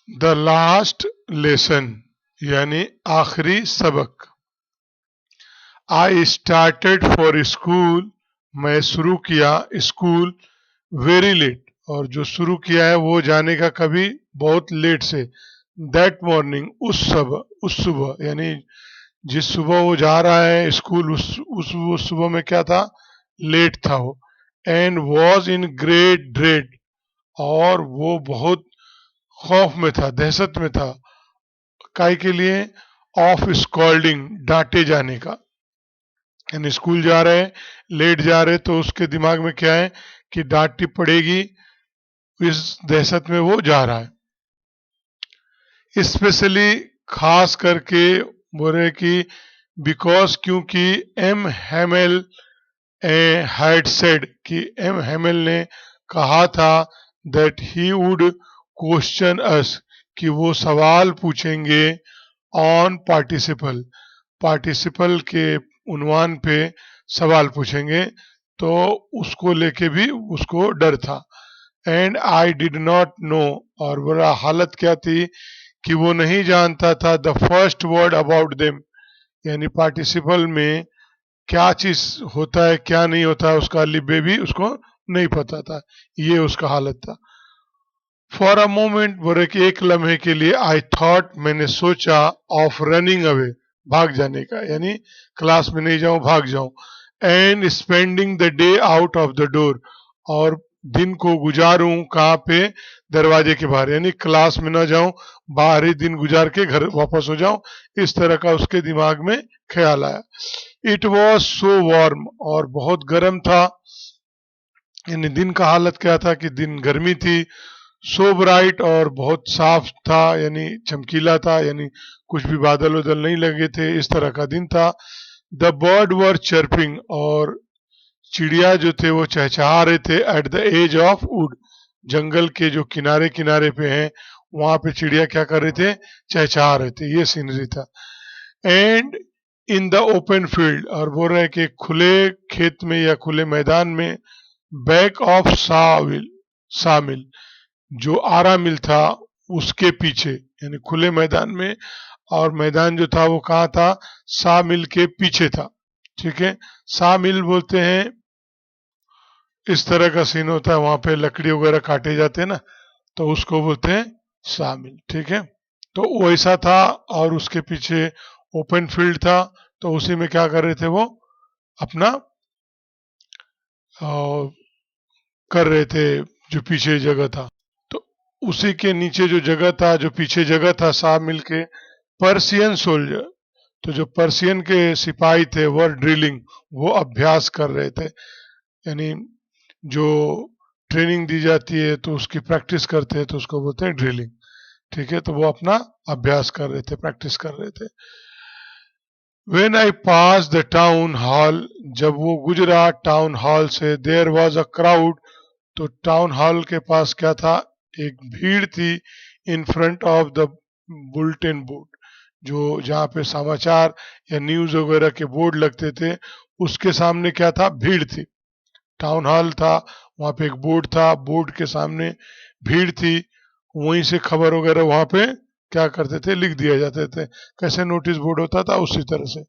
The last lesson यानी आखिरी सबक। आई स्टार्टेड फॉर स्कूल, मैं शुरू किया स्कूल वेरी लेट, और जो शुरू किया है वो जाने का कभी बहुत लेट से। दैट मॉर्निंग, उस सुबह यानी जिस सुबह वो जा रहा है स्कूल, उस सुबह में क्या था, लेट था वो। And was in great dread, और वो बहुत खौफ में था, दहशत में था। काय के लिए, ऑफ स्कॉल्डिंग, डांटे जाने का। यानी स्कूल जा रहे हैं, लेट जा रहे, तो उसके दिमाग में क्या है कि डांट पड़ेगी, इस दहशत में वो जा रहा है। स्पेशली, खास करके बोल रहे कि बिकॉज, क्योंकि एम हैमेल हैड सेड, कि एम हैमेल ने कहा था दैट ही वुड क्वेश्चन अस, कि वो सवाल पूछेंगे ऑन पार्टिसिपल, पार्टिसिपल के उन्वान पे सवाल पूछेंगे, तो उसको लेके भी उसको डर था। And I did not know, और बुरा हालत क्या थी कि वो नहीं जानता था the first word about them, यानी पार्टिसिपल में क्या चीज होता है क्या नहीं होता है, उसका लिबे भी उसको नहीं पता था। ये उसका हालत था। फॉर अ मोमेंट, बोले कि एक लम्हे के लिए, आई थॉट, मैंने सोचा, ऑफ रनिंग अवे, भाग जाने का, यानी क्लास में नहीं जाऊं, भाग जाऊं। And spending the day out of the door, और दिन को गुजारूं कहाँ पे, दरवाजे के बाहर, यानी क्लास में ना जाऊं, बाहर ही दिन गुजार के घर वापस हो जाऊं, इस तरह का उसके दिमाग में ख्याल आया। इट वॉज सो वार्म, और बहुत गर्म था, यानी दिन का हालत क्या था कि दिन गर्मी थी। सो ब्राइट, और बहुत साफ था, यानी चमकीला था, यानी कुछ भी बादल उदल नहीं लगे थे, इस तरह का दिन था। द बर्ड वर चर्पिंग, और चिड़िया जो थे वो चहचहा रहे थे, at the edge of wood, जंगल के जो किनारे किनारे पे हैं वहां पे चिड़िया क्या कर रहे थे, चहचहा रहे थे, ये सीनरी था। And in the open field, और बोल रहे हैं कि खुले खेत में या खुले मैदान में, बैक ऑफ साविल, सामिल, जो आरा मिल था उसके पीछे, यानी खुले मैदान में, और मैदान जो था वो कहाँ था, सा मिल के पीछे था। ठीक है, सा मिल बोलते हैं, इस तरह का सीन होता है, वहां पे लकड़ी वगैरह काटे जाते हैं ना, तो उसको बोलते हैं सा मिल। ठीक है, तो वैसा था, और उसके पीछे ओपन फील्ड था, तो उसी में क्या कर रहे थे वो, अपना कर रहे थे, जो पीछे जगह था, तो उसी के नीचे जो जगह था, जो पीछे जगह था, सा मिल के पर्सियन सोल्जर, तो जो पर्सियन के सिपाही थे वर ड्रिलिंग, वो अभ्यास कर रहे थे, यानी जो ट्रेनिंग दी जाती है तो उसकी प्रैक्टिस करते हैं, तो उसको बोलते हैं ड्रिलिंग। ठीक है, तो वो अपना अभ्यास कर रहे थे, प्रैक्टिस कर रहे थे। When I pass the town hall, जब वो गुजरा टाउन हॉल से, देयर वॉज अ क्राउड, तो टाउन हॉल के पास क्या था, एक भीड़ थी, in front of the bulletin board, जो जहाँ पे समाचार या न्यूज वगैरह के बोर्ड लगते थे, उसके सामने क्या था, भीड़ थी। टाउन हॉल था, वहाँ पे एक बोर्ड था, बोर्ड के सामने भीड़ थी, वहीं से खबर वगैरह वहाँ पे क्या करते थे, लिख दिया जाते थे, कैसे नोटिस बोर्ड होता था उसी तरह से।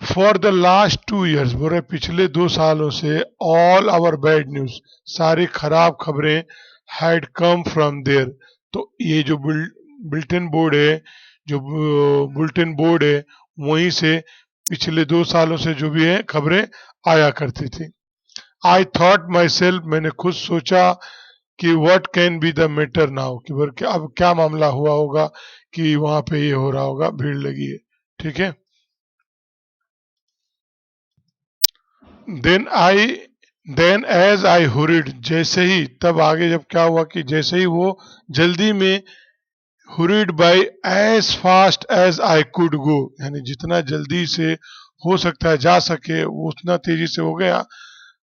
फॉर द लास्ट 2 years, बोले पिछले 2 सालों से, ऑल आवर बैड न्यूज, सारी खराब खबरें, हैड कम फ्रॉम देयर, तो ये जो बुलेटिन बोर्ड है, जो बुलेटिन बोर्ड है, वहीं से पिछले 2 सालों से जो भी है खबरें आया करती थी। आई थॉट माई सेल्फ, मैंने खुद सोचा कि what can be the matter now, कि अब क्या मामला हुआ होगा कि वहां पे ये हो रहा होगा, भीड़ लगी है। ठीक है, then I then as I hurried, जैसे ही, तब आगे जब क्या हुआ कि जैसे ही वो जल्दी में, hurried by as fast as I could go, यानी जितना जल्दी से हो सकता है जा सके वो उतना तेजी से हो गया।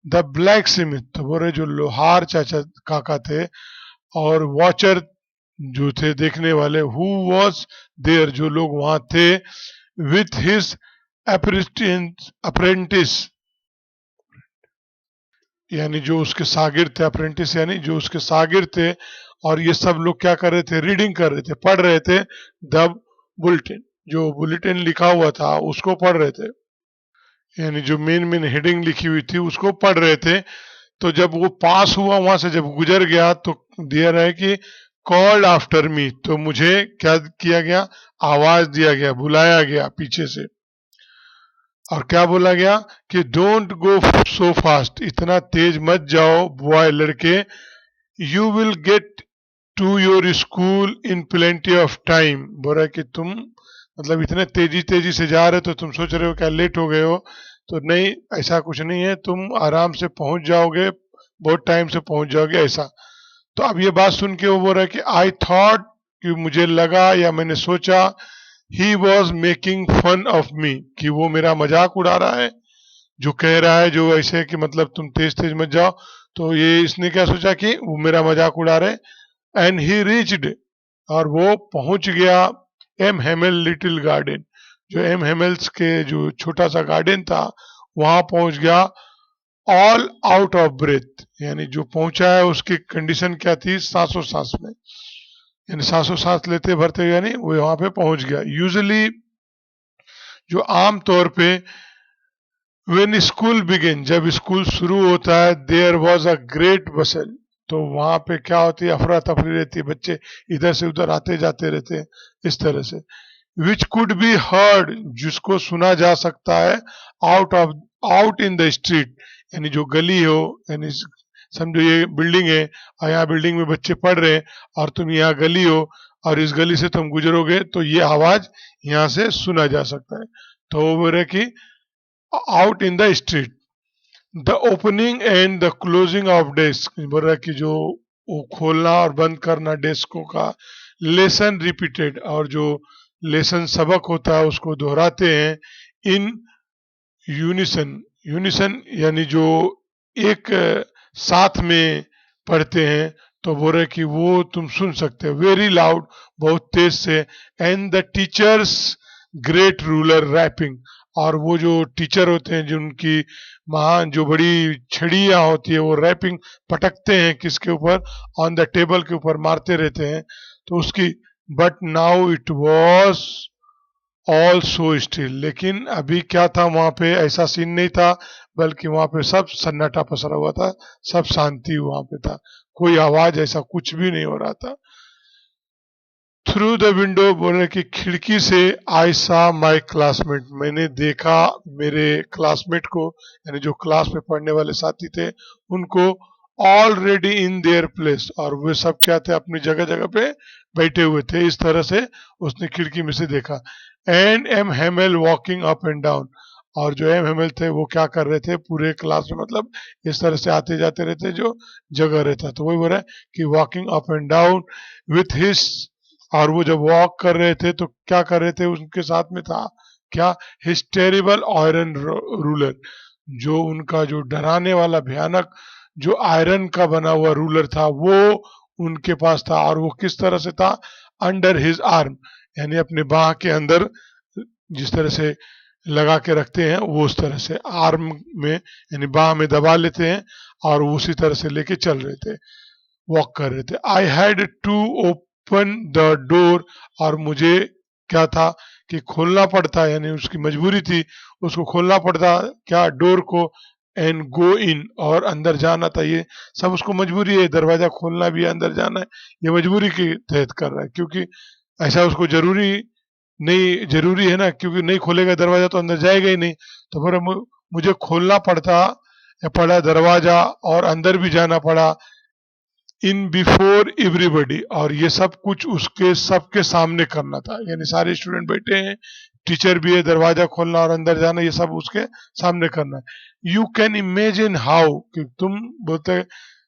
द ब्लैक स्मिथ, तो बोले जो लोहार चाचा काका थे, और वॉचर जो थे देखने वाले, हु वॉज देयर, जो लोग वहां थे, विथ हिज अप्रेंटिस, यानी जो उसके शागिर्द थे, अप्रेंटिस यानी जो उसके शागिर्द थे, और ये सब लोग क्या कर रहे थे, रीडिंग कर रहे थे, पढ़ रहे थे द बुलेटिन, जो बुलेटिन लिखा हुआ था उसको पढ़ रहे थे, यानी जो मेन मेन हेडिंग लिखी हुई थी उसको पढ़ रहे थे। तो जब वो पास हुआ वहां से, जब गुजर गया तो दिया रहा है कि कॉल्ड आफ्टर मी, तो मुझे क्या किया गया, आवाज दिया गया, बुलाया गया पीछे से। और क्या बोला गया कि डोंट गो सो फास्ट, इतना तेज मत जाओ बॉय लड़के, you will get to your school in plenty of time. बोल रहा है कि तुम मतलब इतने तेजी तेजी से जा रहे हो तो तुम सोच रहे हो क्या लेट हो गए हो, तो नहीं, ऐसा कुछ नहीं है, तुम आराम से पहुंच जाओगे, बहुत टाइम से पहुंच जाओगे ऐसा। तो अब ये बात सुन के वो बोल रहा है कि आई थॉट, कि मुझे लगा या मैंने सोचा, he was making fun of me, कि वो मेरा मजाक उड़ा रहा है, जो कह रहा है, जो ऐसे कि मतलब तुम तेज तेज मत जाओ, तो ये इसने क्या सोचा कि वो मेरा मजाक उड़ा रहे। एंड ही रीच्ड, और वो पहुंच गया एम हेमल लिटिल गार्डन, जो एम हेमल्स के जो छोटा सा गार्डन था वहां पहुंच गया, ऑल आउट ऑफ ब्रेथ, यानी जो पहुंचा है उसकी कंडीशन क्या थी, सांसों सांस में, यानी सांसों सांस लेते भरते हुए, यानी वो वहां पे पहुंच गया। यूजुअली जो आम तौर पे व्हेन स्कूल बिगिन, जब स्कूल शुरू होता है, देयर वाज अ ग्रेट बसल, तो वहां पे क्या होती है, अफरा तफरी रहती है, बच्चे इधर से उधर आते जाते रहते हैं इस तरह से। विच कुड बी हर्ड, जिसको सुना जा सकता है, out of out in the street, यानी जो गली हो, यानी समझो ये बिल्डिंग है और यहाँ बिल्डिंग में बच्चे पढ़ रहे हैं और तुम यहाँ गली हो और इस गली से तुम गुजरोगे तो ये आवाज यहाँ से सुना जा सकता है। तो वो बोल रहे कि out in the street, the opening and the closing of desk, बोल रहा है कि जो वो खोलना और बंद करना डेस्कों का, लेसन रिपीटेड, और जो लेसन सबक होता है उसको दोहराते हैं, इन यूनिसन, यूनिसन यानी जो एक साथ में पढ़ते हैं, तो बोल रहे कि वो तुम सुन सकते हो, वेरी लाउड, बहुत तेज से, and the teacher's great ruler rapping, और वो जो टीचर होते हैं जिनकी महान जो बड़ी छड़ियां होती है वो रैपिंग पटकते हैं किसके ऊपर, ऑन द टेबल के ऊपर मारते रहते हैं, तो उसकी, but now it was all so still, लेकिन अभी क्या था वहां पे, ऐसा सीन नहीं था, बल्कि वहां पे सब सन्नाटा पसरा हुआ था, सब शांति वहां पे था, कोई आवाज ऐसा कुछ भी नहीं हो रहा था। थ्रू द विंडो, बोले कि खिड़की से, आई सा माई क्लासमेट, मैंने देखा मेरे क्लासमेट को, यानी जो क्लास में पढ़ने वाले साथी थे उनको, ऑलरेडी इन देयर प्लेस, और वे सब क्या थे, अपनी जगह जगह पे बैठे हुए थे, इस तरह से उसने खिड़की में से देखा। And M Hamel walking up and down, और जो एम हेमल थे वो क्या कर रहे थे, पूरे क्लास में मतलब इस तरह से आते जाते रहते जो जगह रहता, तो वही बोल रहा है कि walking up and down with his, और वो जब वॉक कर रहे थे तो क्या कर रहे थे, उनके साथ में था क्या, हिज टेरिबल आयरन रूलर, जो उनका जो डराने वाला भयानक जो आयरन का बना हुआ रूलर था वो उनके पास था, और वो किस तरह से था, अंडर हिज आर्म, यानी अपने बाह के अंदर जिस तरह से लगा के रखते हैं वो उस तरह से आर्म में, यानी बाह में दबा लेते हैं, और वो उसी तरह से लेके चल रहे थे, वॉक कर रहे थे। I had to open the door, और मुझे क्या था कि खोलना पड़ता, यानी उसकी मजबूरी थी, उसको खोलना पड़ता क्या, डोर को, एंड गो इन, और अंदर जाना था, ये सब उसको मजबूरी है, दरवाजा खोलना भी है, अंदर जाना है, ये मजबूरी के तहत कर रहा है, क्योंकि ऐसा उसको जरूरी नहीं, जरूरी है ना, क्योंकि नहीं खोलेगा दरवाजा तो अंदर जाएगा ही नहीं, तो फिर मुझे खोलना पड़ता या पड़ा दरवाजा, और अंदर भी जाना पड़ा, इन बिफोर एवरीबडी, और ये सब कुछ उसके सबके सामने करना था, यानी सारे स्टूडेंट बैठे हैं, टीचर भी है, दरवाजा खोलना और अंदर जाना ये सब उसके सामने करना है। यू कैन इमेजिन हाउ, कि तुम बोलते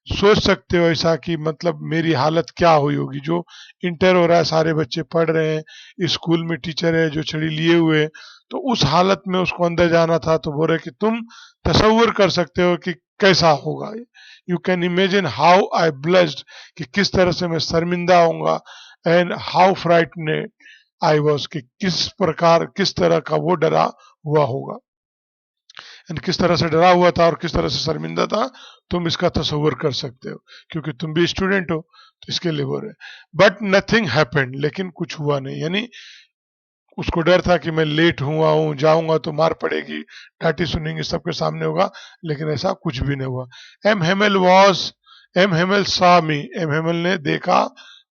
सोच सकते हो ऐसा कि मतलब मेरी हालत क्या हुई होगी, जो इंटर हो रहा है, सारे बच्चे पढ़ रहे हैं, स्कूल में टीचर है जो छड़ी लिए हुए, तो उस हालत में उसको अंदर जाना था, तो बोल रहे कि तुम तसव्वुर कर सकते हो कि कैसा होगा, you can imagine how I blessed, कि किस तरह से मैं शर्मिंदा होऊंगा, एंड हाउ फ्राइटनेड आई वॉज, कि किस प्रकार किस तरह का वो डरा हुआ होगा। यानी किस तरह से डरा हुआ था और किस तरह से शर्मिंदा था, तुम इसका तस्वुर कर सकते हो, क्योंकि तुम भी स्टूडेंट हो, तो इसके लिए बोल रहे। बट नथिंग हैपेंड, लेकिन कुछ हुआ नहीं, यानी उसको डर था कि मैं लेट हुआ हूँ, जाऊंगा तो मार पड़ेगी, डांटी सुनेंगे, सबके सामने होगा, लेकिन ऐसा कुछ भी नहीं हुआ। M Hemal was M Hemal सा मी, एम हेमल ने देखा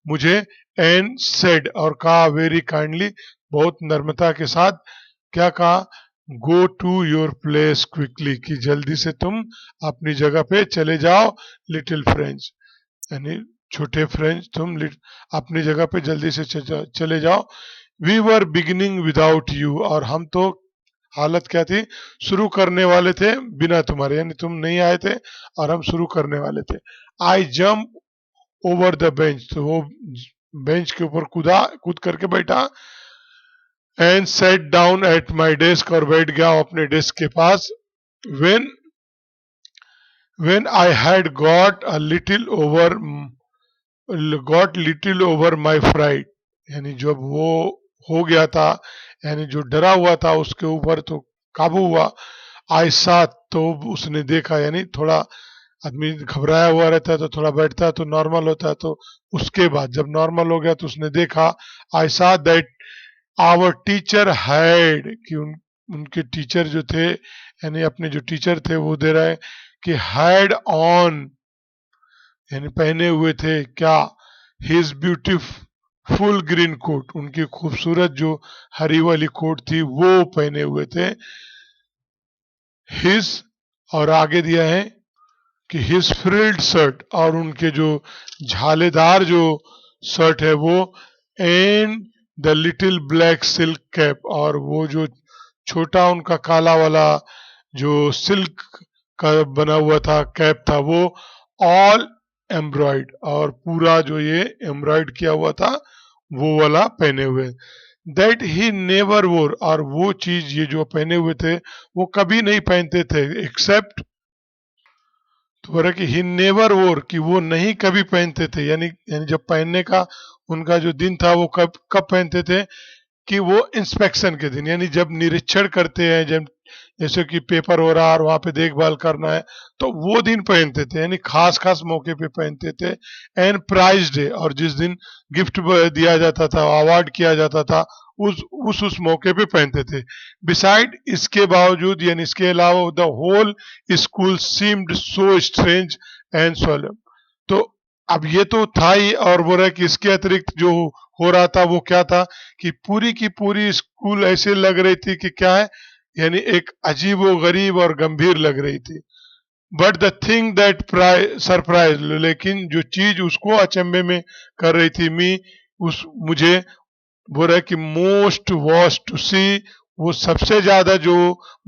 मुझे, एंड सेड, और कहा वेरी काइंडली, बहुत नम्रता के साथ, क्या कहा, go to your place quickly, कि जल्दी से तुम अपनी जगह पे चले जाओ, लिटिल फ्रेंच, यानी छोटे फ्रेंच, तुम अपनी जगह पे जल्दी से चले जाओ। We were beginning without you, और हम तो हालत क्या थी, शुरू करने वाले थे बिना तुम्हारे, यानी तुम नहीं आए थे और हम शुरू करने वाले थे। I jump over the bench, तो वो बेंच के ऊपर कूद करके बैठा, and sat down at my desk, और बैठ गया अपने डेस्क के पास। When I had got little over my fright, यानी जब वो हो गया था, यानी जो डरा हुआ था उसके ऊपर तो काबू हुआ। आई सा, तो उसने देखा, यानी थोड़ा आदमी घबराया हुआ रहता है तो थोड़ा बैठता है तो नॉर्मल होता है, तो उसके बाद जब नॉर्मल हो गया तो उसने देखा, आई सा दैट आवर टीचर हैड, कि उनके टीचर जो थे, यानी अपने जो टीचर थे वो दे रहा है कि हैड ऑन, यानी पहने हुए थे क्या, हिज ब्यूटीफुल ग्रीन कोट, उनकी खूबसूरत जो हरी वाली कोट थी वो पहने हुए थे। हिज, और आगे दिया है कि हिज फ्रिल्ड शर्ट, और उनके जो झालेदार जो शर्ट है वो, and the little black silk cap, और वो जो छोटा उनका काला वाला जो सिल्क का बना हुआ था कैप था वो, ऑल एम्ब्रॉयड, और पूरा जो ये एम्ब्रॉयड किया हुआ था वो वाला पहने हुए। दैट ही नेवर वोर, और वो चीज ये जो पहने हुए थे वो कभी नहीं पहनते थे, एक्सेप्ट, तो बोला कि ही नेवर वोर, कि वो नहीं कभी पहनते थे, यानी जब पहनने का उनका जो दिन था वो कब कब पहनते थे, कि वो इंस्पेक्शन के दिन, यानी जब निरीक्षण करते हैं, जब जैसे कि पेपर हो रहा है और वहां पे देखभाल करना है, तो वो दिन पहनते थे, यानी खास खास मौके पे पहनते थे। एंड प्राइज डे, और जिस दिन गिफ्ट दिया जाता था, अवार्ड किया जाता था, उस मौके पे पहनते थे। बिसाइड, इसके बावजूद, यानी इसके अलावा, the whole school seemed so strange and solemn, तो अब ये तो था ही, और बोल रहा है कि इसके अतिरिक्त जो हो रहा था वो क्या था, कि पूरी की पूरी स्कूल ऐसे लग रही थी कि क्या है, यानी एक अजीब व गरीब और गंभीर लग रही थी। But the thing that surprise, लेकिन जो चीज उसको अचंभे में कर रही थी, उस मुझे, बोल रहा है कि मोस्ट वॉज टू सी, वो सबसे ज्यादा जो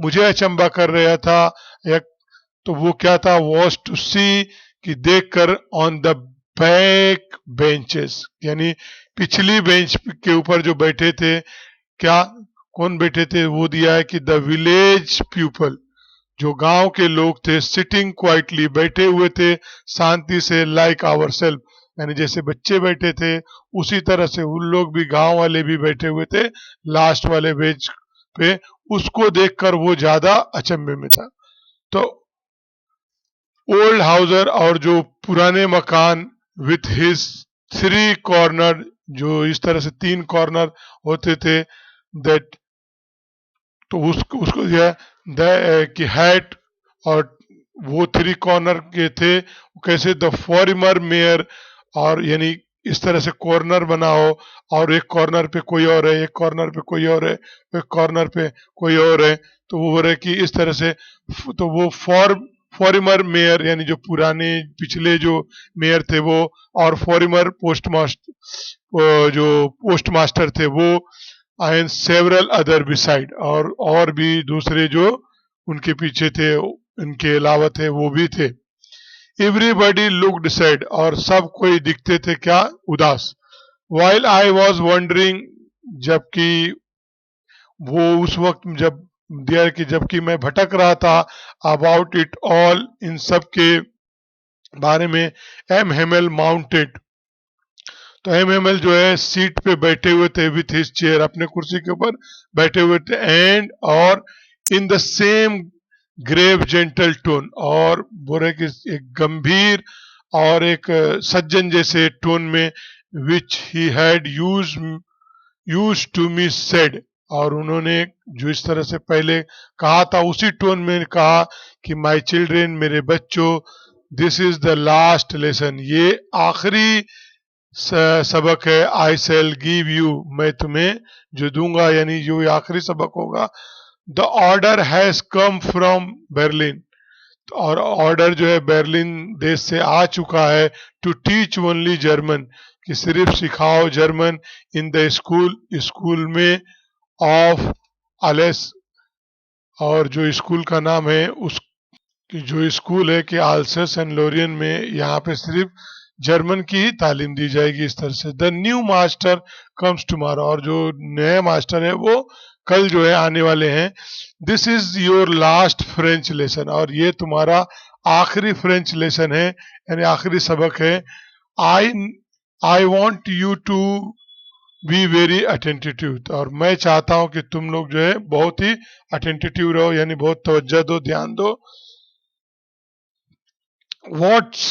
मुझे अचंबा कर रहा था, या तो वो क्या था, वॉज टू सी, कि देखकर, ऑन द बैक बेंचेस, यानी पिछली बेंच के ऊपर जो बैठे थे, क्या, कौन बैठे थे, वो दिया है कि द विलेज पीपल, जो गांव के लोग थे, सिटिंग क्वाइटली, बैठे हुए थे शांति से, लाइक आवर सेल्फ, यानी जैसे बच्चे बैठे थे उसी तरह से उन लोग भी, गांव वाले भी बैठे हुए थे लास्ट वाले बेंच पे। उसको देखकर वो ज्यादा अचंभे में था। तो ओल्ड हाउसर, और जो पुराने मकान, विथ हिज थ्री कॉर्नर, जो इस तरह से तीन कॉर्नर होते थे, दैट, तो उसको जो है कि हैट, और वो थ्री कॉर्नर के थे, कैसे, द फॉर्मर मेयर, और यानी इस तरह से कॉर्नर बना हो, और एक कॉर्नर पे कोई और है, एक कॉर्नर पे कोई और है, एक कॉर्नर पे कोई और है, तो वो बोल रहे कि इस तरह से, तो वो फॉर्मर मेयर, यानी जो पुराने पिछले जो मेयर थे वो, और फॉर्मर पोस्ट मास्टर, जो पोस्ट मास्टर थे वो, एंड सेवरल अदर बिसाइड, और भी दूसरे जो उनके पीछे थे, उनके अलावा थे, वो भी थे। एवरीबडी लुक्ड सैड, और सब कोई दिखते थे क्या, उदास। वाइल आई वॉज वंडरिंग, जबकि वो उस वक्त जब दिया कि जबकि मैं भटक रहा था, अबाउट इट ऑल, इन सब के बारे में, एम हेमल माउंटेड, तो एम एम एल जो है सीट पे बैठे हुए थे, विथ हिज चेयर, अपने कुर्सी के ऊपर बैठे हुए थे, एंड और in the same grave gentle tone, और बोल रहे कि एक गंभीर और एक सज्जन जैसे टोन में, which he had used to me said, और उन्होंने जो इस तरह से पहले कहा था उसी टोन में कहा कि माय चिल्ड्रेन, मेरे बच्चों, this is the last lesson, ये आखिरी सबक है। आई सेल गिव यू, मैं तुम्हें जो दूंगा, यानी जो ये आखिरी सबक होगा। The order has come from Berlin, और ऑर्डर जो है बर्लिन देश से आ चुका है। टू टीच ओनली जर्मन, कि सिर्फ सिखाओ German. In the school, school में। ऑफ अलेस, और जो स्कूल का नाम है उस कि जो स्कूल है कि आल्सस एंड लोरियन में, यहाँ पे सिर्फ जर्मन की ही तालीम दी जाएगी। इस तरह से the new master comes tomorrow, और जो नए मास्टर है वो कल जो है आने वाले हैं। This is your last French lesson, और ये तुम्हारा आखिरी फ्रेंच लेसन है, यानी आखिरी सबक है। I I want you to be very attentive, और मैं चाहता हूं कि तुम लोग जो है बहुत ही अटेंटिव रहो, यानी बहुत तवज्जो दो, ध्यान दो। व्हाट्स,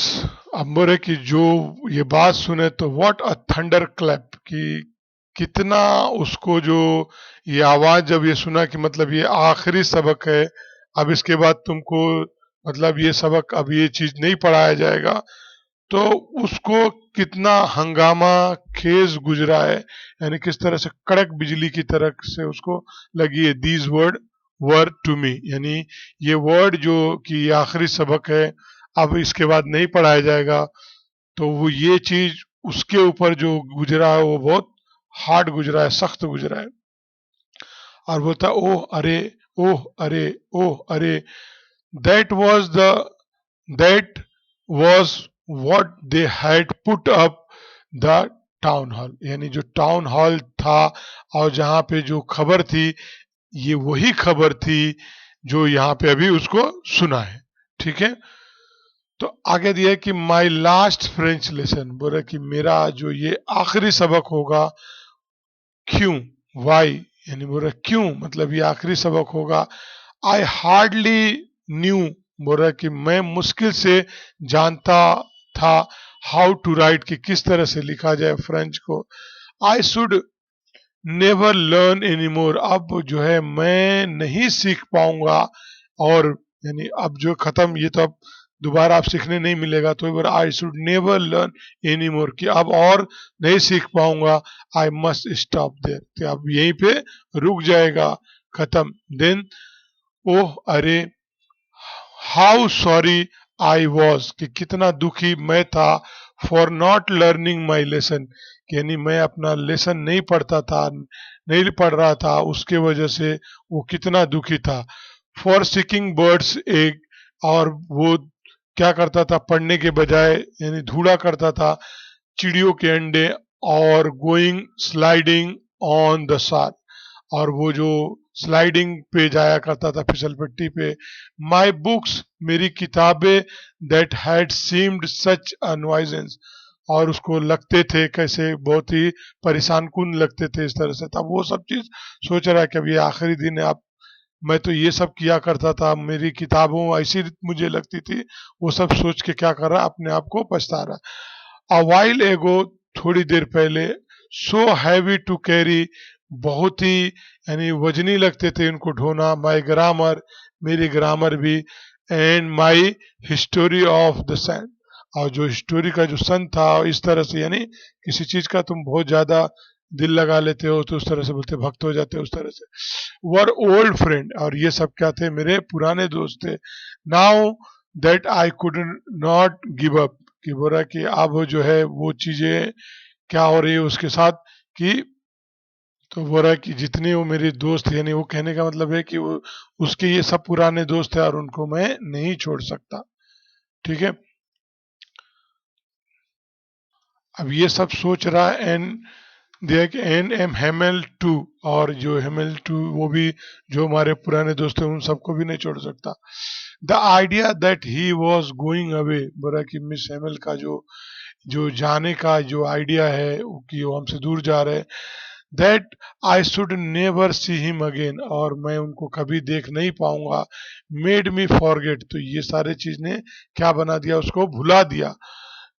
अब बोले कि जो ये बात सुने तो व्हाट अ थंडर क्लैप, कि कितना उसको जो ये आवाज जब ये सुना कि मतलब ये आखिरी सबक है, अब इसके बाद तुमको मतलब ये सबक, अब ये चीज नहीं पढ़ाया जाएगा, तो उसको कितना हंगामा खेज गुजरा है, यानी किस तरह से कड़क बिजली की तरह से उसको लगी है। These word were to me, यानी ये वर्ड जो कि ये आखिरी सबक है, अब इसके बाद नहीं पढ़ाया जाएगा, तो वो ये चीज उसके ऊपर जो गुजरा है वो बहुत हार्ड गुजरा है, सख्त गुजरा है। और बोलता ओह अरे, ओह अरे, ओह अरे, that was the that was what they had put up the town hall, यानी जो टाउन हॉल था और जहां पे जो खबर थी, ये वही खबर थी जो यहाँ पे अभी उसको सुना है। ठीक है, तो आगे दिया है कि माई लास्ट फ्रेंच लेसन, बोल रहा कि मेरा जो ये आखिरी सबक होगा। क्यों, वाई, यानी बोल रहा क्यों, मतलब ये आखिरी सबक होगा। आई हार्डली न्यू, बोल रहा कि मैं मुश्किल से जानता था हाउ टू राइट, कि किस तरह से लिखा जाए फ्रेंच को। I should never learn any more, अब जो है मैं नहीं सीख पाऊंगा, और यानी अब जो खत्म, ये तो अब दोबारा आप सीखने नहीं मिलेगा, तो I should never learn any more, कि अब और नहीं सीख पाऊंगा। आई मस्ट स्टॉप देयर, कि अब यहीं पे रुक जाएगा, खत्म। देन ओह अरे, हाउ सॉरी आई वॉज, कि कितना दुखी मैं था। For not learning my lesson, यानी मैं अपना लेसन नहीं पढ़ता था, नहीं पढ़ रहा था, उसके वजह से वो कितना दुखी था। फॉर सिकिंग बर्ड्स एग, और वो क्या करता था पढ़ने के बजाय, यानी धूड़ा करता था चिड़ियों के अंडे। और गोइंग स्लाइडिंग ऑन द साथ, और वो जो स्लाइडिंग पे जाया करता था फिसल पट्टी पे। माई बुक्स, मेरी किताबें, दैट हैड सीम्ड सच अ नुआइजेंस, और उसको लगते थे कैसे बहुत ही परेशान कुन लगते थे इस तरह से। तब वो सब चीज सोच रहा है कि अब ये आखिरी दिन है, आप मैं तो ये सब किया करता था, मेरी किताबों ऐसी मुझे लगती थी, वो सब सोच के क्या कर रहा है, अपने आप को पछता रहा। अ वाइल एगो, थोड़ी देर पहले। सो हैवी टू कैरी, बहुत ही यानी वजनी लगते थे इनको ढोना। माई ग्रामर, मेरी ग्रामर भी। And my history of the sand, और जो हिस्टोरी का जो सन था, इस तरह से यानी किसी चीज का तुम बहुत ज्यादा दिल लगा लेते हो तो उस तरह से बोलते भक्त हो जाते हो, उस तरह से। वर ओल्ड फ्रेंड, और ये सब क्या थे, मेरे पुराने दोस्त थे। Now that I could not give up, कि बोला कि अब जो है वो चीजें क्या हो रही है उसके साथ, कि तो बोल रहा है कि जितने वो मेरे दोस्त हैं, यानी वो कहने का मतलब है कि वो उसके ये सब पुराने दोस्त हैं और उनको मैं नहीं छोड़ सकता। ठीक है, अब ये सब सोच रहा है। एन देख एन एम हेमल टू, और जो हेमल टू वो भी जो हमारे पुराने दोस्त हैं उन सबको भी नहीं छोड़ सकता। The idea that he was going away, बोला कि मिस हेमल का जो जो जाने का जो आइडिया है कि वो हमसे दूर जा रहे हैं। That I should never see him again, और मैं उनको कभी देख नहीं पाऊंगा, मेड मी फॉरगेट, तो ये सारे चीज ने क्या बना दिया, उसको भुला दिया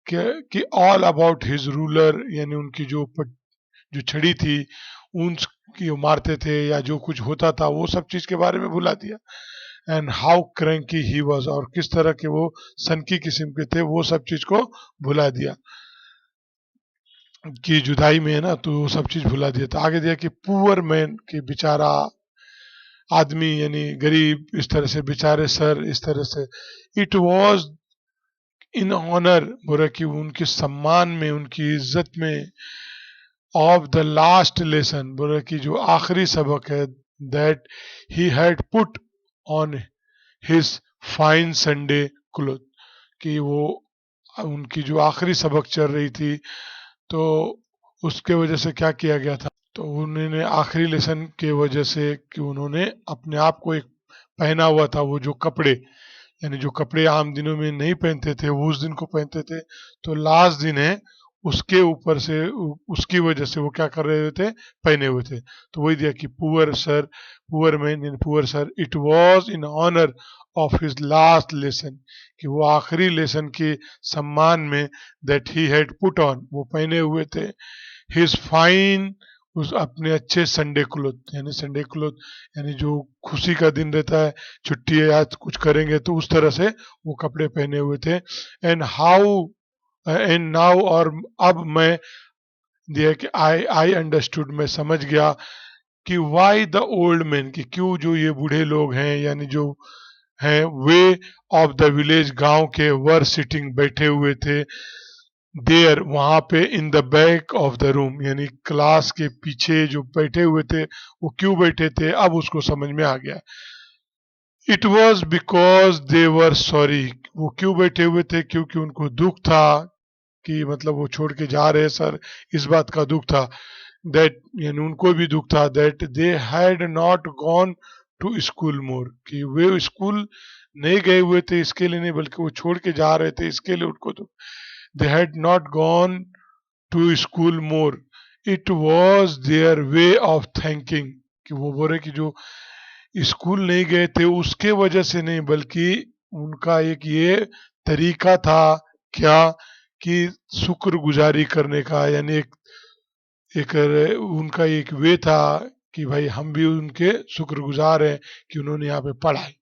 कि ऑल अबाउट हिज रूलर, यानी उनकी जो छड़ी थी, उन की वो मारते थे या जो कुछ होता था वो सब चीज के बारे में भुला दिया। And how cranky he was, और किस तरह के वो सनकी किस्म के थे, वो सब चीज को भुला दिया कि जुदाई में है ना, तो वो सब चीज भुला दिया। तो आगे दिया कि पुअर मैन, कि बेचारा आदमी यानी गरीब, इस तरह से बेचारे सर, इस तरह से। इट वॉज इन ऑनर, बोला कि उनके सम्मान में, उनकी इज्जत में, ऑफ द लास्ट लेसन, बोला कि जो आखिरी सबक है, that he had put on his fine Sunday cloth, कि वो उनकी जो आखिरी सबक चल रही थी, तो उसके वजह से क्या किया गया था, तो उन्होंने आखिरी लेसन के वजह से कि उन्होंने अपने आप को एक पहना हुआ था वो जो कपड़े, यानी जो कपड़े आम दिनों में नहीं पहनते थे वो उस दिन को पहनते थे, तो लास्ट दिन है, उसके ऊपर से उसकी वजह से वो क्या कर रहे थे, पहने हुए थे। तो वही दिया कि poor sir, poor man in poor sir, it was in honour of his last lesson, कि वो आखिरी लेसन के सम्मान में, that he had put on, वो पहने हुए थे, हिज फाइन, उस अपने अच्छे संडे क्लोथ, यानी संडे क्लोथ यानी जो खुशी का दिन रहता है, छुट्टी है आज कुछ करेंगे, तो उस तरह से वो कपड़े पहने हुए थे। एंड हाउ, एंड नाउ, और अब मैं दिया कि आई अंडरस्टूड, मैं समझ गया कि वाई द ओल्ड मैन, कि क्यों जो ये बूढ़े लोग हैं, यानी जो हैं वे ऑफ द विलेज, गांव के, वर सिटिंग, बैठे हुए थे, देयर, वहां पे, in the back of the room, यानी क्लास के पीछे जो बैठे हुए थे, वो क्यों बैठे थे, अब उसको समझ में आ गया। It was because they were sorry, वो क्यों बैठे हुए थे, क्योंकि उनको दुख था, कि मतलब वो छोड़ के जा रहे हैं सर, इस बात का दुख था। दैट, यानी उनको भी दुख था, that they had not gone to school more, कि वे स्कूल नहीं गए हुए थे इसके लिए नहीं, बल्कि वो छोड़ के जा रहे थे इसके लिए उनको दुख। They had not gone to school more, it was their way of thanking, कि वो बोले कि जो स्कूल नहीं गए थे उसके वजह से नहीं, बल्कि उनका एक ये तरीका था, क्या, कि शुक्रगुजारी करने का, यानी एक उनका एक वे था कि भाई हम भी उनके शुक्रगुजार हैं कि उन्होंने यहाँ पे पढ़ाई,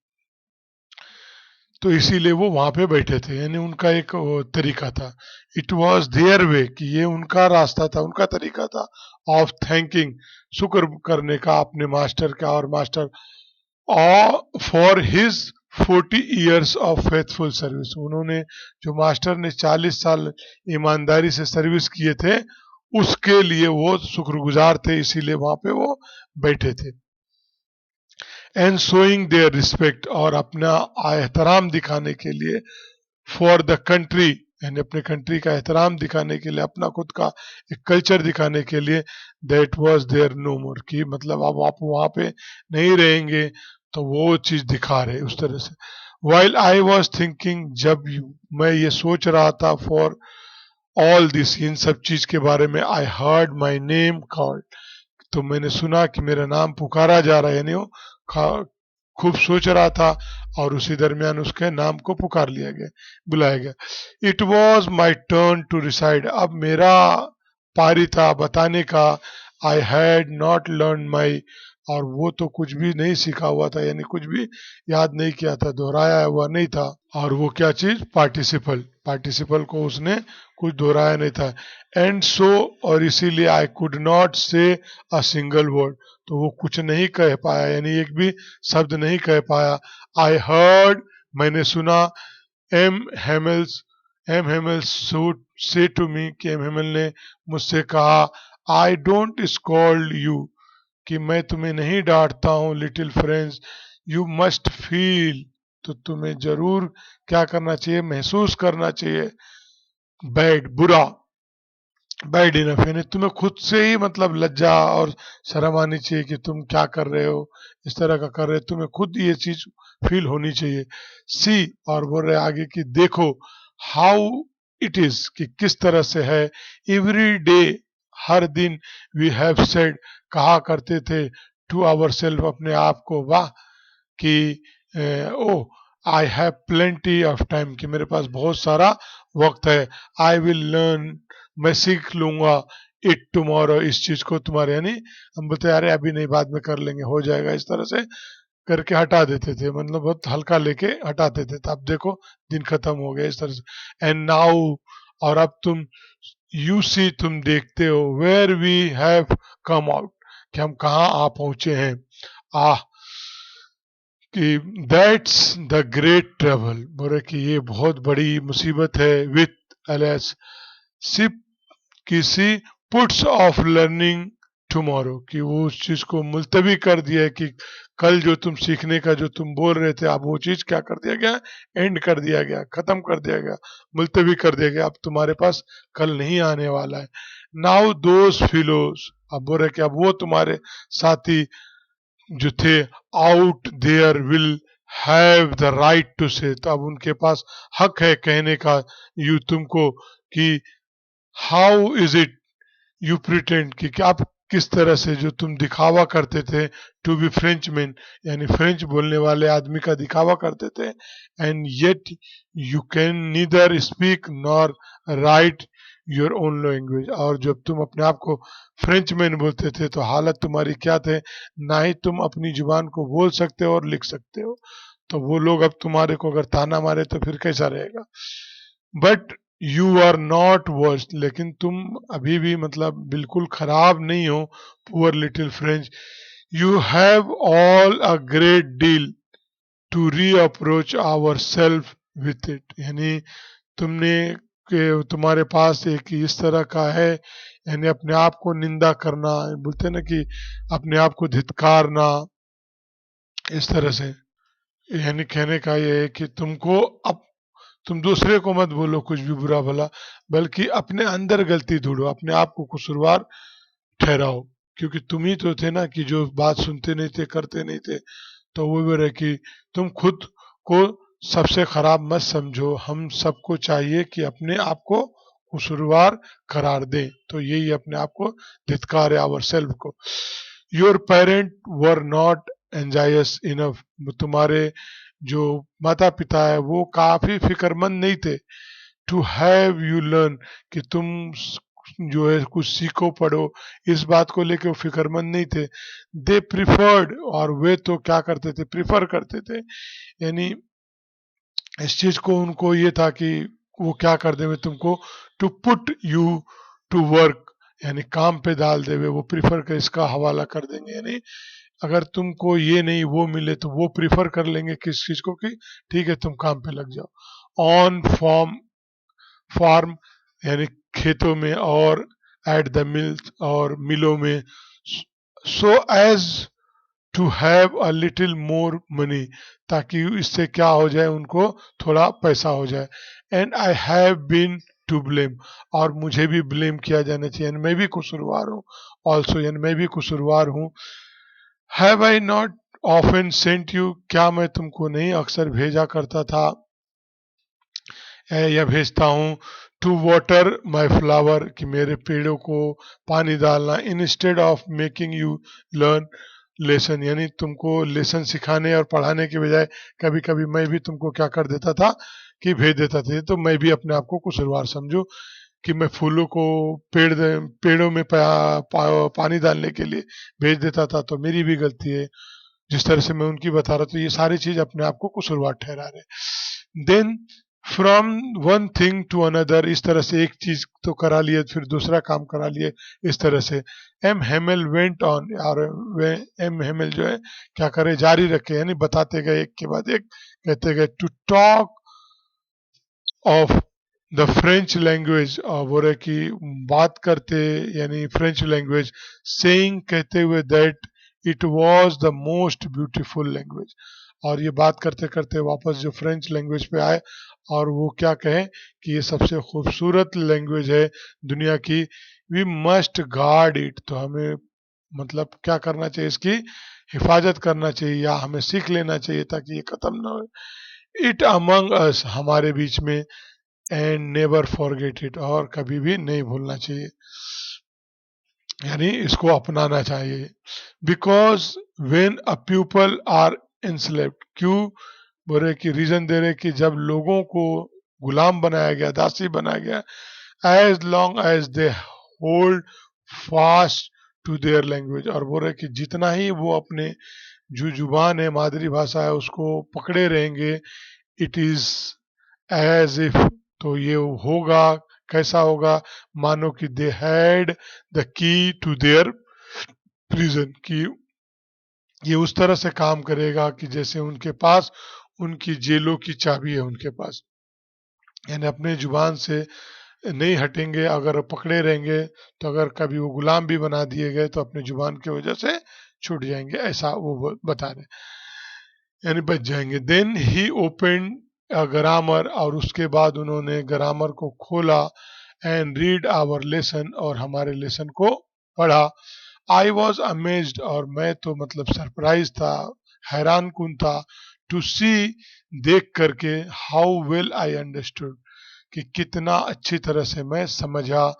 तो इसीलिए वो वहां पे बैठे थे, यानी उनका एक वो तरीका था। इट वॉज देयर वे, कि ये उनका रास्ता था, उनका तरीका था, ऑफ थैंकिंग, शुक्र करने का अपने मास्टर का, और master for his 40 years of faithful service, उन्होंने, जो मास्टर ने 40 साल ईमानदारी से सर्विस किए थे, उसके लिए वो शुक्रगुजार थे, इसीलिए वहां पे वो बैठे थे। एंड शोइंग देयर रिस्पेक्ट, और अपना एहतराम दिखाने के लिए, फॉर द कंट्री, यानी अपने कंट्री का एहतराम दिखाने के लिए, अपना खुद का एक कल्चर दिखाने के लिए, दैट वाज देयर नो मोर, कि मतलब अब आप वहां पे नहीं रहेंगे, तो वो चीज दिखा रहे उस तरह से। वाइल आई वॉज थिंकिंग, जब मैं ये सोच रहा था, फॉर ऑल दिस, इन सब चीज के बारे में, I heard my name called, तो मैंने सुना कि मेरा नाम पुकारा जा रहा है, यानी वो खूब सोच रहा था, और उसी दरमियान उसके नाम को पुकार लिया गया, बुलाया गया। It was my turn to recite, अब मेरा पारी था बताने का। I had not learn my, और वो तो कुछ भी नहीं सीखा हुआ था, यानी कुछ भी याद नहीं किया था, दोहराया हुआ नहीं था। और वो क्या चीज, पार्टिसिपल, पार्टिसिपल को उसने कुछ दोहराया नहीं था। एंड सो, और इसीलिए आई कुड नॉट से अ सिंगल वर्ड, तो वो कुछ नहीं कह पाया, यानी एक भी शब्द नहीं कह पाया। आई हर्ड, मैंने सुना, एम हेमल्स, एम हेमल्स से टू मी, कि एम हेमल ने मुझसे कहा, आई डोंट स्कॉल्ड यू, कि मैं तुम्हें नहीं डांटता हूँ, little friends, you must feel, तो तुम्हें जरूर क्या करना चाहिए, महसूस करना चाहिए, बैड, बुरा, बैड इनफ, यानी तुम्हें खुद से ही मतलब लज्जा और शर्म आनी चाहिए कि तुम क्या कर रहे हो, इस तरह का कर रहे हो, तुम्हें खुद ये चीज फील होनी चाहिए। सी, और बोल रहे आगे कि देखो, हाउ इट इज, कि किस तरह से है, एवरी डे, हर दिन वी हैव सेड कहा करते थे टू आवर सेल्फ अपने आप को, वाह कि oh I have plenty of time कि मेरे पास बहुत सारा वक्त है, आई विल लर्न मैं सीख लूंगा इट टुमारो इस चीज को तुम्हारे, यानी हम बोलते हैं अरे अभी नहीं बाद में कर लेंगे हो जाएगा, इस तरह से करके हटा देते थे, मतलब बहुत हल्का लेके हटाते थे। तो अब देखो दिन खत्म हो गया इस तरह से। एंड नाउ और अब तुम यू सी तुम देखते हो where we have come out कि हम कहाँ आ पहुंचे हैं। आह कि दैट्स द ग्रेट ट्रबल बोले कि ये बहुत बड़ी मुसीबत है विथ एलेस सिप किसी पुट्स ऑफ लर्निंग टुमारो कि वो उस चीज को मुलतवी कर दिया है कि कल जो तुम सीखने का जो तुम बोल रहे थे अब वो चीज क्या कर दिया गया, एंड कर दिया गया, खत्म कर दिया गया, मुलतवी कर दिया गया, अब तुम्हारे पास कल नहीं आने वाला है। नाउ दोज फिलोज अब बोल रहे कि अब वो तुम्हारे साथी जो थे out there will have the right to say, तो अब उनके पास हक है कहने का यू तुमको कि how is it you pretend कि आप किस तरह से जो तुम दिखावा करते थे टू बी फ्रेंच मैन यानी फ्रेंच बोलने वाले आदमी का दिखावा करते थे, and yet you can neither speak nor right your own language और जब तुम अपने आप को फ्रेंच मैन बोलते थे तो हालत तुम्हारी क्या थे, ना ही तुम अपनी जुबान को बोल सकते हो और लिख सकते हो, तो वो लोग अब तुम्हारे को अगर ताना मारे तो फिर कैसा रहेगा। But you are not worse लेकिन तुम अभी भी मतलब बिल्कुल खराब नहीं हो, poor little French you have all a great deal to reproach our self with इट यानी तुमने के तुम्हारे पास एक इस तरह का है यानी अपने आप को निंदा करना, बोलते हैं ना कि अपने आप को धित्कारना, इस तरह से यानी कहने का ये है कि तुमको अब तुम दूसरे को मत बोलो कुछ भी बुरा भला, बल्कि अपने अंदर गलती ढूंढो, अपने आप को कसूरवार ठहराओ, क्योंकि तुम ही तो थे ना कि जो बात सुनते नहीं थे करते नहीं थे। तो वो भी रहे कि तुम खुद को सबसे खराब मत समझो, हम सबको चाहिए कि अपने आप को कसूरवार करार दें, तो यही अपने आप को धित्कार है आवर सेल्फ को। Your parent were not anxious enough तुम्हारे जो माता पिता है वो काफी फिक्रमंद नहीं थे टू हैव यू लर्न कि तुम जो है कुछ सीखो पढ़ो, इस बात को लेके वो फिक्रमंद नहीं थे। दे प्रिफर्ड और वे तो क्या करते थे प्रिफर करते थे, यानी इस चीज को उनको ये था कि वो क्या कर देवे तुमको to put you to work यानी काम पे डाल देवे, वो प्रिफर कर इसका हवाला कर देंगे, यानी अगर तुमको ये नहीं वो मिले तो वो प्रिफर कर लेंगे किस चीज को कि ठीक है तुम काम पे लग जाओ। ऑन फॉर्म फार्म यानी खेतों में और एट द मिल्स और मिलों में, so as to have a little more money ताकि इससे क्या हो जाए उनको थोड़ा पैसा हो जाए। And I have been to blame और मुझे भी ब्लेम किया जाना चाहिए यानी मैं भी कसूरवार हूँ, ऑल्सो यानी मैं भी कसूरवार हूँ। Have I not often sent you क्या मैं तुमको नहीं अक्सर भेजा करता था या भेजता हूँ टू वाटर माई फ्लावर कि मेरे पेड़ों को पानी डालना, instead of making you learn lesson यानी तुमको लेसन सिखाने और पढ़ाने के बजाय कभी कभी मैं भी तुमको क्या कर देता था कि भेज देता था, तो मैं भी अपने आप को कसूरवार समझू कि मैं फूलों को पेड़ों में पानी डालने के लिए भेज देता था, तो मेरी भी गलती है जिस तरह से मैं उनकी बता रहा, तो ये सारी चीज अपने आप को कसूरवार ठहरा रहे। Then from one thing to another इस तरह से एक चीज तो करा लिए फिर दूसरा काम करा लिए, इस तरह से एम हेमल वेंट ऑन और वे एम हेमल जो है क्या करे जारी रखे यानी बताते गए एक के बाद एक, कहते गए to talk of the French language और बोल रहे कि बात करते यानी फ्रेंच लैंग्वेज, सेइंग कहते हुए that it was the most beautiful language, और ये बात करते करते वापस जो फ्रेंच लैंग्वेज पे आए और वो क्या कहें कि ये सबसे खूबसूरत लैंग्वेज है दुनिया की, वी मस्ट गार्ड इट तो हमें मतलब क्या करना चाहिए इसकी हिफाजत करना चाहिए या हमें सीख लेना चाहिए ताकि ये खत्म ना हो, इट अमंग अस हमारे बीच में, एंड नेवर फॉरगेट इट और कभी भी नहीं भूलना चाहिए। यानी इसको अपनाना चाहिए। Because when a people are enslaved, क्यों बोले कि रीजन दे रहे कि जब लोगों को गुलाम बनाया गया, दासी बनाया गया, as long as they hold fast to their language, और बोल रहे कि जितना ही वो अपने जो जुबान है, मातृभाषा है, उसको पकड़े रहेंगे, इट इज एज इफ, तो ये होगा, कैसा होगा, मानो कि they had the key to their prison, कि ये उस तरह से काम करेगा कि जैसे उनके पास उनकी जेलों की चाबी है उनके पास। यानी अपने जुबान से नहीं हटेंगे, अगर पकड़े रहेंगे तो अगर कभी वो गुलाम भी बना दिए गए तो अपने जुबान की वजह से छूट जाएंगे, ऐसा वो बता रहे, यानी बच जाएंगे। देन ही ओपन ग्रामर, और उसके बाद उन्होंने ग्रामर को खोला, एंड रीड आवर लेसन, और हमारे लेसन को पढ़ा। आई वॉज अमेज्ड, और मैं तो मतलब सरप्राइज था, हैरान कुन था, टू सी, देख करके, हाउ वेल आई अंडरस्टूड, कि कितना अच्छी तरह से मैं समझा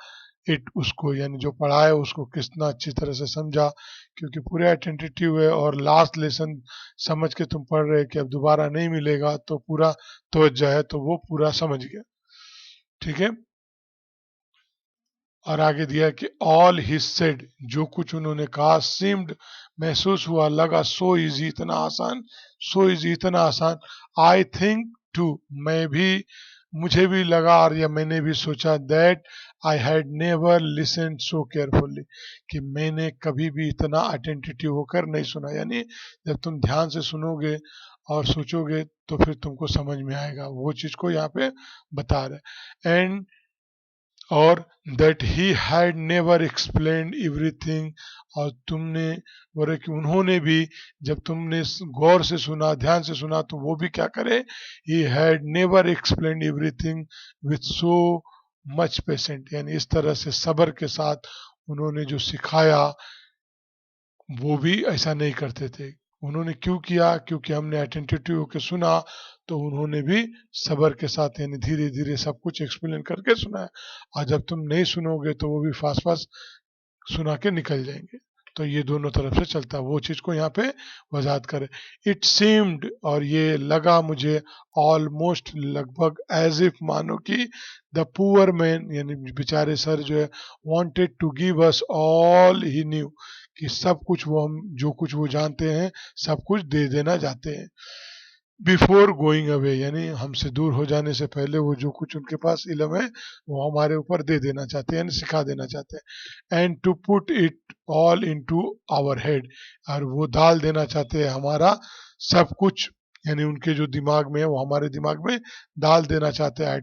इट, उसको, यानी जो पढ़ा है उसको कितना अच्छी तरह से समझा, क्योंकि पूरे अटेंटिव है, और लास्ट लेसन समझ के तुम पढ़ रहे कि अब दोबारा नहीं मिलेगा, तो पूरा तवज्जो है, तो वो पूरा समझ गया। ठीक है, और आगे दिया कि ऑल ही सेड, जो कुछ उन्होंने कहा, सीम्ड, महसूस हुआ, लगा, सो इजी, इतना आसान, सो इजी, इतना आसान, आई थिंक टू, मैं भी, मुझे भी लगा, और या मैंने भी सोचा, that I had never listen so carefully, कि मैंने कभी भी इतना अटेंटिव होकर नहीं सुना। यानी जब तुम ध्यान से सुनोगे और सोचोगे तो फिर तुमको समझ में आएगा, वो चीज को यहाँ पे बता रहे। एंड, और that he had never explained everything, और तुमने बोले कि उन्होंने भी, जब तुमने गौर से सुना, ध्यान से सुना, तो वो भी क्या करे, he had never explained everything with so much patient, यानी इस तरह से सब्र के साथ उन्होंने जो सिखाया, वो भी ऐसा नहीं करते थे। उन्होंने क्यों किया, क्योंकि हमने अटेंटिव होकर सुना, तो उन्होंने भी सब्र के साथ, यानी धीरे धीरे सब कुछ एक्सप्लेन करके सुनाया। और जब तुम नहीं सुनोगे तो वो भी फास्ट फास्ट सुना के निकल जाएंगे। तो ये दोनों तरफ से चलता है, वो चीज को यहाँ पे वजाहत करे। इट सीम्ड, और ये लगा मुझे, ऑलमोस्ट, लगभग, एज इफ, मानो कि, द पुअर मैन, यानी बेचारे सर जो है, wanted to give us all he knew, कि सब कुछ वो, हम जो कुछ वो जानते हैं सब कुछ दे देना चाहते हैं, बिफोर गोइंग अवे, यानी हमसे दूर हो जाने से पहले वो जो कुछ उनके पास इल्म है वो हमारे ऊपर दे देना चाहते हैं, यानी सिखा देना चाहते हैं। And to put it all into our head, और वो डाल देना चाहते हैं हमारा सब कुछ, यानी उनके जो दिमाग में है वो हमारे दिमाग में डाल देना चाहते हैं,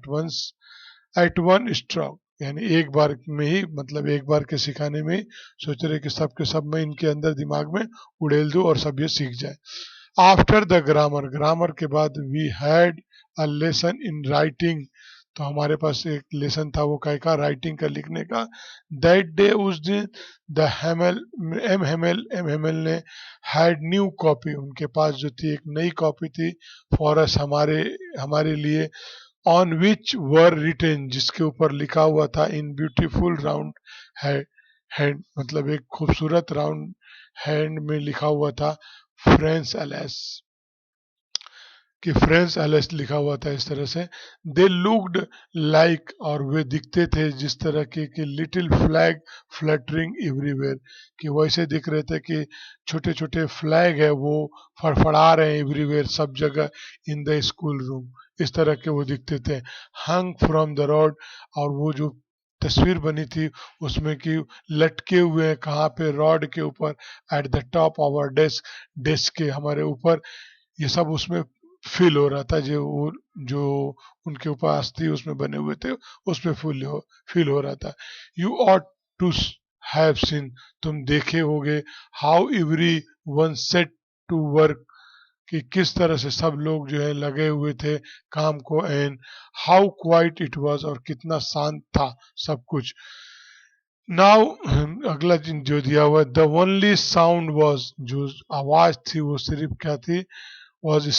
एट वन स्ट्रोक, यानी एक बार में ही, मतलब एक बार के सिखाने में ही सोच रहे कि सब के सब मैं इनके अंदर दिमाग में उड़ेल दूं और सब ये सीख जाए। आफ्टर द ग्रामर, ग्रामर के बाद, we had a lesson in writing, तो हमारे पास एक लेसन था, वो काय का, राइटिंग का, लिखने का। दैट डे, उस दिन, द हेमल, एम हेमल ने, हैड न्यू कॉपी, उनके पास जो थी एक नई कॉपी थी, फॉर अस, हमारे हमारे लिए, ऑन विच वर रिटेन, जिसके ऊपर लिखा हुआ था, इन ब्यूटीफुल राउंड हैंड, मतलब एक खूबसूरत राउंड हैंड में लिखा हुआ था, फ्रेंस एलेस, कि फ्रेंच एलेस लिखा हुआ था इस तरह से। दे लुक्ड लाइक, और वे दिखते थे जिस तरह के कि, लिटिल फ्लैग फ्लटरिंग एवरीवेयर, कि वैसे दिख रहे थे कि छोटे छोटे फ्लैग है वो फड़फड़ा रहे हैं एवरीवेयर, सब जगह, इन द स्कूल रूम, इस तरह के वो दिखते थे। हंग फ्रॉम द रोड, और वो जो तस्वीर बनी थी उसमें कि लटके हुए हैं, कहाँ पे, रॉड के ऊपर, at the top our desk, desk के हमारे ऊपर, ये सब उसमें फील हो रहा था, जो उनके ऊपर अस्थि उसमें बने हुए थे, उसमें फील हो रहा था। You ought to have seen, तुम देखे होगे, how every one set to work, कि किस तरह से सब लोग जो है लगे हुए थे काम को, and how quite it was, और कितना शांत था सब कुछ। नाउ, अगला जो दिया हुआ, द ओनली साउंड वाज, जो आवाज थी वो सिर्फ क्या थी, वॉज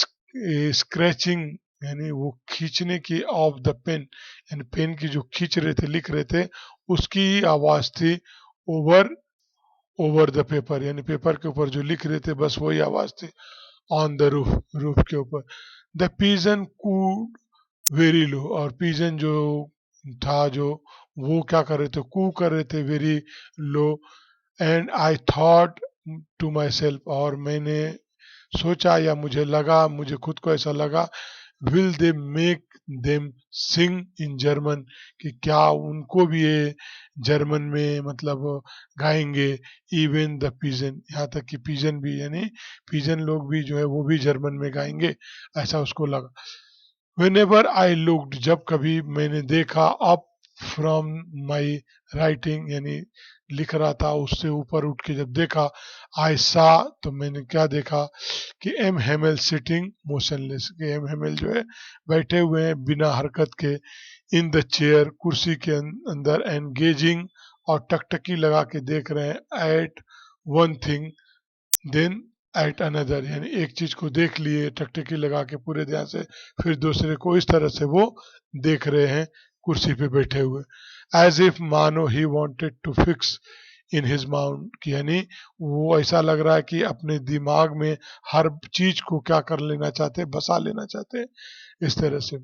स्क्रैचिंग, यानी वो खींचने की, ऑफ द पेन, यानी पेन की जो खींच रहे थे, लिख रहे थे, उसकी ही आवाज थी, ओवर ओवर द पेपर, यानी पेपर के ऊपर जो लिख रहे थे बस वही आवाज थी। ऑन द रूफ, रूफ के ऊपर। The pigeon could very low, और पिजन जो था, जो वो क्या कर रहे थे, कू कर रहे थे very low. And I thought to my self, और मैंने सोचा या मुझे लगा, मुझे खुद को ऐसा लगा, will they make them sing in German, कि क्या उनको भी ये जर्मन में मतलब गाएंगे। इवन द पिजन, यहाँ तक कि पिजन भी, यानी पिजन लोग भी जो है वो भी जर्मन में गाएंगे, ऐसा उसको लगा। Whenever I looked, जब कभी मैंने देखा, अप फ्रॉम माई राइटिंग, यानी लिख रहा था उससे ऊपर उठ के जब देखा, आई सा, तो मैंने क्या देखा कि एम हेमल सिटिंग मोशनलेस, कि एम हेमल जो है बैठे हुए हैं बिना हरकत के, इन द चेयर, कुर्सी के अंदर, एंगेजिंग, और टकटकी लगा के देख रहे हैं, at one thing then at another, यानी एक चीज को देख लिए टकटकी लगा के पूरे ध्यान से, फिर दूसरे को, इस तरह से वो देख रहे हैं कुर्सी पे बैठे हुए। एज इफ मानो he wanted to fix in his mind, कि यानी वो ऐसा लग रहा है कि अपने दिमाग में हर चीज को क्या कर लेना चाहते हैं, बसा लेना चाहते हैं, इस तरह से,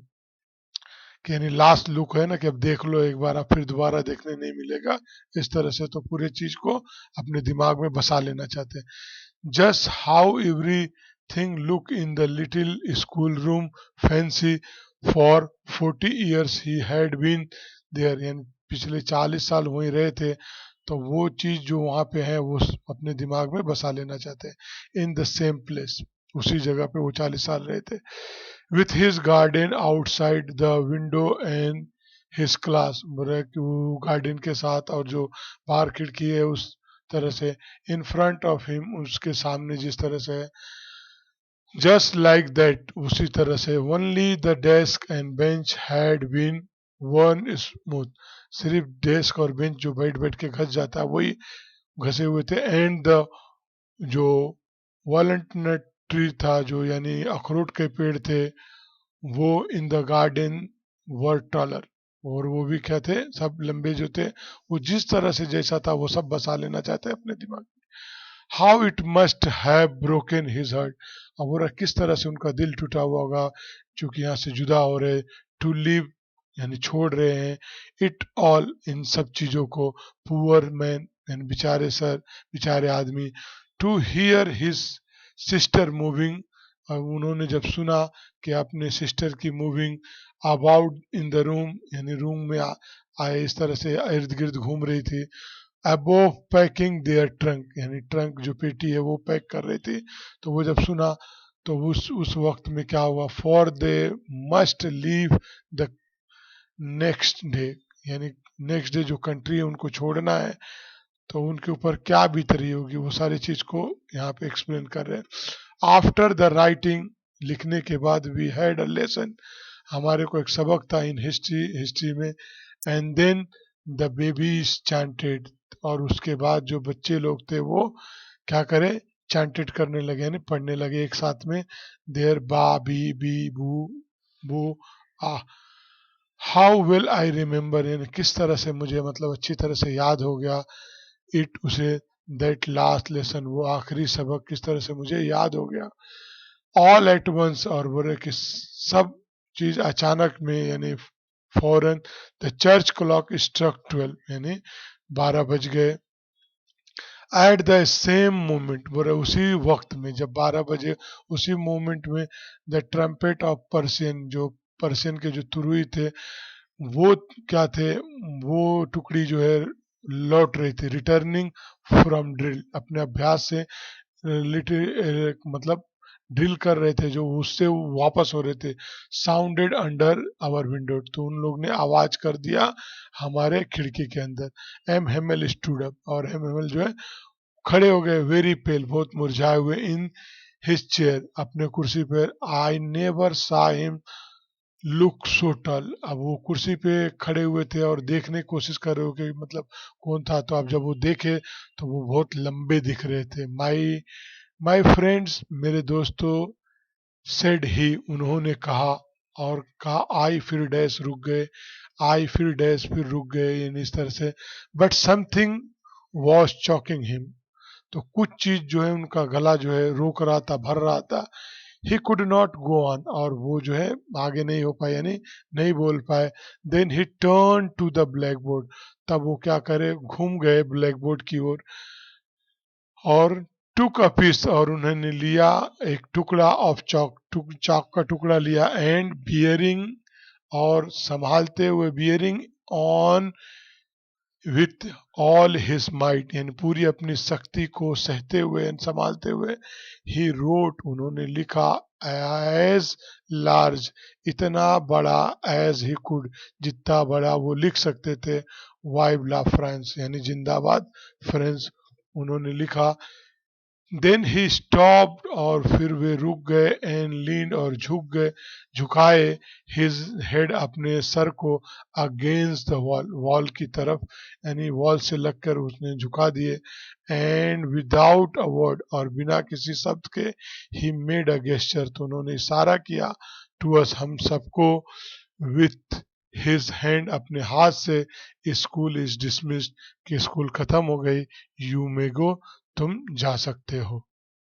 कि यानी लास्ट लुक है ना, कि अब देख लो एक बार, अब फिर दोबारा देखने नहीं मिलेगा, इस तरह से तो पूरे चीज को अपने दिमाग में बसा लेना चाहते हैं। Just how everything looked in the little schoolroom, fancy for 40 years he had been there, यानी पिछले 40 साल वहीं रहे थे, तो वो चीज जो वहां पे है वो अपने दिमाग में बसा लेना चाहते हैं। इन द सेम प्लेस, उसी जगह पे वो 40 साल रहे थे। With his garden outside the window and his class, बोला कि वो गार्डन के साथ, और जो बाहर खिड़की है उस तरह से, इन फ्रंट ऑफ हिम, उसके सामने जिस तरह से है, जस्ट लाइक दैट, उसी तरह से, only the desk and bench had been worn smooth, सिर्फ डेस्क और बेंच जो बैठ बैठ के घस जाता है वही घसे हुए थे। एंड द जो वॉलनट ट्री था, जो यानी अखरोट के पेड़ थे, वो in the garden were taller, और वो भी क्या थे, सब लंबे जो थे, वो जिस तरह से जैसा था वो सब बसा लेना चाहते हैं अपने दिमाग में। How it must have broken his heart, अब वो किस तरह से उनका दिल टूटा हुआ होगा, चूंकि यहाँ से जुदा हो रहे, टू लिव, यानी छोड़ रहे हैं, इट ऑल, इन सब चीजों को, पुअर मैन, यानी बेचारे सर, बेचारे आदमी, to hear his sister moving, उन्होंने जब सुना कि अपने सिस्टर की moving about in the room, यानी रूम में आए, इस तरह से इर्द गिर्द घूम रही थी, अबोव पैकिंग देयर ट्रंक, यानी ट्रंक जो पेटी है वो पैक कर रही थी, तो वो जब सुना, तो उस वक्त में क्या हुआ, for they must leave the next day, यानी नेक्स्ट डे जो कंट्री है उनको छोड़ना है, तो उनके ऊपर क्या बीत रही होगी, वो सारी चीज को यहाँ पे एक्सप्लेन कर रहे हैं। आफ्टर द राइटिंग, लिखने के बाद, वी हैड अ लेसन, हमारे को एक सबक था, इन हिस्ट्री, हिस्ट्री में। And then the babies chanted, और उसके बाद जो बच्चे लोग थे वो क्या करे, चांटेड करने लगे, यानी पढ़ने लगे एक साथ में, देयर बा बी बू बू आ। हाउ विल आई रिमेम्बर, यानी किस तरह से मुझे मतलब अच्छी तरह से याद हो गया, इट, उसे, दैट लास्ट लेसन, वो आखिरी सबक किस तरह से मुझे याद हो गया। ऑल एट वंस, और बोले कि सब चीज अचानक में, यानी फौरन, द चर्च क्लॉक स्ट्रक 12, यानी 12 बज गए। एट द सेम मोमेंट, बोले उसी वक्त में, जब 12 बजे, उसी मोमेंट में, द ट्रम्पेट ऑफ पर्सियन, जो पर्सियन के जो तुरुई थे, वो क्या थे, वो टुकड़ी जो है लौट रही थी, रिटर्निंग फ्रॉम ड्रिल, अपने अभ्यास से, मतलब ड्रिल कर रहे थे, जो उससे वो वापस हो रहे थे। साउंडेड अंडर आवर विंडो, तो उन लोग ने आवाज कर दिया हमारे खिड़की के अंदर। एम हेमल स्टूड अप, और एम हेमल जो है खड़े हो गए, वेरी पेल, बहुत मुरझाए हुए, इन हिज चेयर, अपने कुर्सी पर। आई नेवर सा हिम लुक सो टल, अब वो कुर्सी पे खड़े हुए थे और देखने की कोशिश कर रहे हो कि मतलब कौन था, तो अब जब वो देखे तो वो बहुत लंबे दिख रहे थे। माई फ्रेंड्स, मेरे दोस्तों, सेड ही, उन्होंने कहा, और कहा, आई फिर डैश, रुक गए, आई फिर डैश, फिर रुक गए, यानी इस तरह से। But something was choking him, तो कुछ चीज जो है उनका गला जो है रोक रहा था, भर रहा था। He could not go on, और वो जो है आगे नहीं हो पाए, यानी नहीं बोल पाए। Then he turn to the blackboard, तब वो क्या करे, घूम गए ब्लैक बोर्ड की ओर और टुक अ पीस, और उन्होंने लिया एक टुकड़ा ऑफ चॉक, चॉक का टुकड़ा लिया, एंड बियरिंग, और संभालते हुए, bearing on with all his might, यानी पूरी अपनी शक्ति को सहते हुए संभालते हुए, ही रोट, उन्होंने लिखा, एज लार्ज, इतना बड़ा, एज ही कुड, जितना बड़ा वो लिख सकते थे, वाइव ला फ्रांस, यानी जिंदाबाद फ्रांस, उन्होंने लिखा। देन ही स्टॉप्ड, और फिर वे रुक गए, एंड लीन, और झुक गए, झुकाए, हिज हेड, अपने सर को, अगेंस्ट द वॉल, वॉल की तरफ, यानी वॉल से लगकर उसने झुका दिए। एंड विदाउट अ वर्ड, और बिना किसी शब्द के, ही मेड अ गेस्चर, तो उन्होंने इशारा किया, टू अस, हम सबको, विथ हिज हैंड, अपने हाथ से, स्कूल इज डिसमिस्ड, कि स्कूल खत्म हो गई, यू मे गो, तुम जा सकते हो।